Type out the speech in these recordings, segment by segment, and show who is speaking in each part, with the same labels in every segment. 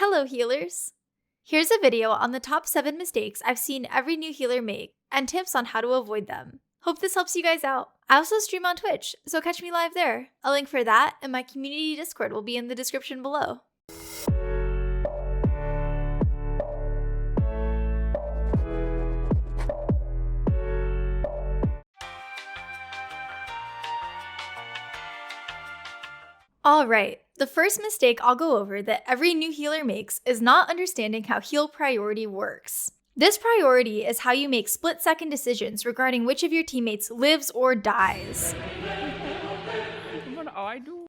Speaker 1: Hello, healers! Here's a video on the top 7 mistakes I've seen every new healer make and tips on how to avoid them. Hope this helps you guys out. I also stream on Twitch, so catch me live there. A link for that and my community Discord will be in the description below. Alright, the first mistake I'll go over that every new healer makes is not understanding how heal priority works. This priority is how you make split-second decisions regarding which of your teammates lives or dies.
Speaker 2: What I do?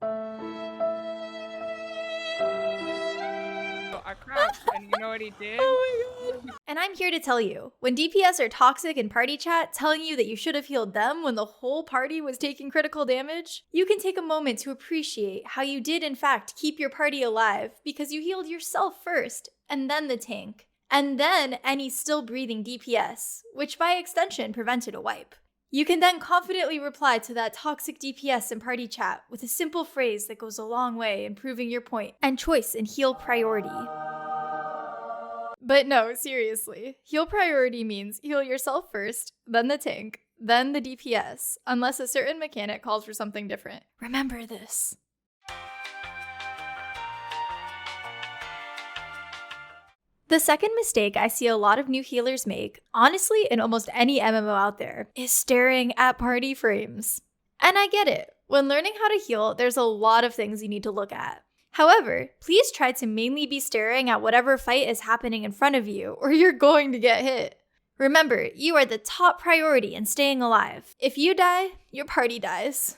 Speaker 2: I crouched, and you know what he did?
Speaker 1: Oh my god. And I'm here to tell you, when DPS are toxic in party chat telling you that you should have healed them when the whole party was taking critical damage, you can take a moment to appreciate how you did in fact keep your party alive because you healed yourself first, and then the tank, and then any still breathing DPS, which by extension prevented a wipe. You can then confidently reply to that toxic DPS in party chat with a simple phrase that goes a long way in proving your point and choice in heal priority. But no, seriously, heal priority means heal yourself first, then the tank, then the DPS, unless a certain mechanic calls for something different. Remember this. The second mistake I see a lot of new healers make, honestly in almost any MMO out there, is staring at party frames. And I get it. When learning how to heal, there's a lot of things you need to look at. However, please try to mainly be staring at whatever fight is happening in front of you, or you're going to get hit. Remember, you are the top priority in staying alive. If you die, your party dies.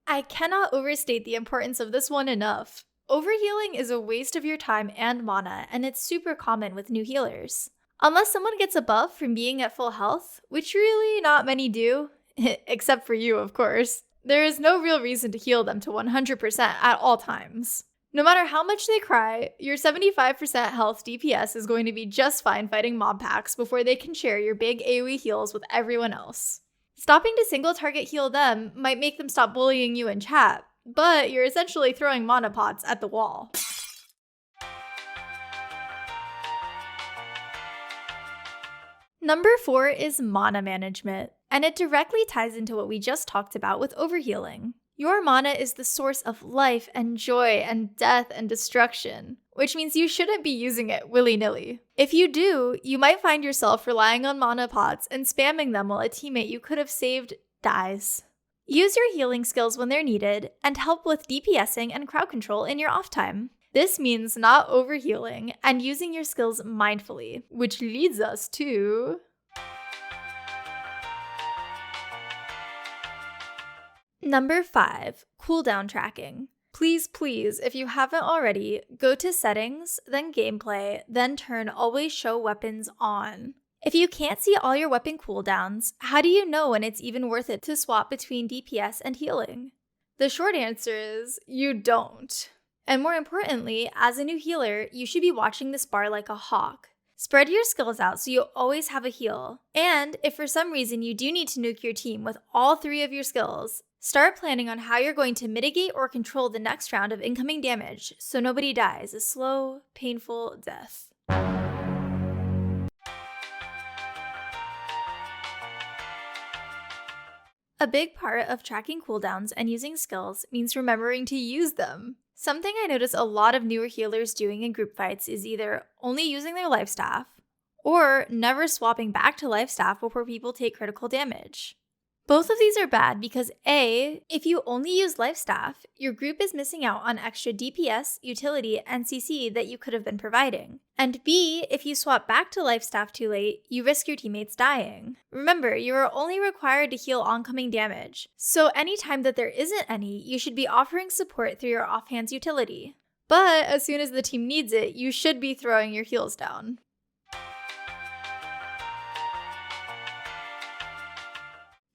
Speaker 1: I cannot overstate the importance of this one enough. Overhealing is a waste of your time and mana, and it's super common with new healers. Unless someone gets a buff from being at full health, which really not many do, except for you of course, there is no real reason to heal them to 100% at all times. No matter how much they cry, your 75% health DPS is going to be just fine fighting mob packs before they can share your big AoE heals with everyone else. Stopping to single target heal them might make them stop bullying you in chat, but you're essentially throwing mana pots at the wall. Number 4 is mana management, and it directly ties into what we just talked about with overhealing. Your mana is the source of life and joy and death and destruction, which means you shouldn't be using it willy-nilly. If you do, you might find yourself relying on mana pots and spamming them while a teammate you could have saved dies. Use your healing skills when they're needed, and help with DPSing and crowd control in your off time. This means not overhealing and using your skills mindfully, which leads us to... Number 5, cooldown tracking. Please, if you haven't already, go to settings, then gameplay, then turn always show weapons on. If you can't see all your weapon cooldowns, how do you know when it's even worth it to swap between DPS and healing? The short answer is, you don't. And more importantly, as a new healer, you should be watching this bar like a hawk. Spread your skills out so you always have a heal. And if for some reason you do need to nuke your team with all 3 of your skills, start planning on how you're going to mitigate or control the next round of incoming damage so nobody dies a slow, painful death. A big part of tracking cooldowns and using skills means remembering to use them. Something I notice a lot of newer healers doing in group fights is either only using their lifestaff, or never swapping back to lifestaff before people take critical damage. Both of these are bad because A, if you only use lifestaff, your group is missing out on extra DPS, utility, and CC that you could have been providing. And B, if you swap back to lifestaff too late, you risk your teammates dying. Remember, you are only required to heal oncoming damage, so anytime that there isn't any, you should be offering support through your offhand's utility. But as soon as the team needs it, you should be throwing your heals down.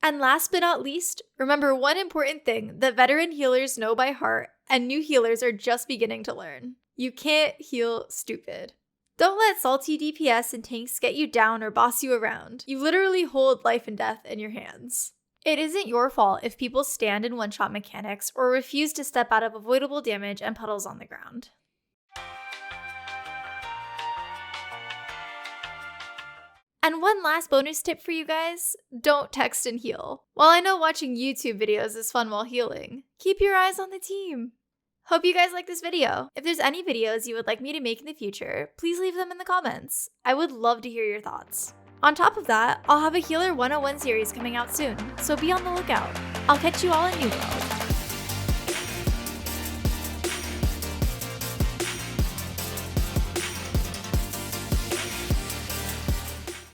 Speaker 1: And last but not least, remember one important thing that veteran healers know by heart and new healers are just beginning to learn. You can't heal stupid. Don't let salty DPS and tanks get you down or boss you around. You literally hold life and death in your hands. It isn't your fault if people stand in one-shot mechanics or refuse to step out of avoidable damage and puddles on the ground. And one last bonus tip for you guys, don't text and heal. While I know watching YouTube videos is fun while healing, keep your eyes on the team. Hope you guys like this video. If there's any videos you would like me to make in the future, please leave them in the comments. I would love to hear your thoughts. On top of that, I'll have a Healer 101 series coming out soon, so be on the lookout. I'll catch you all in New World.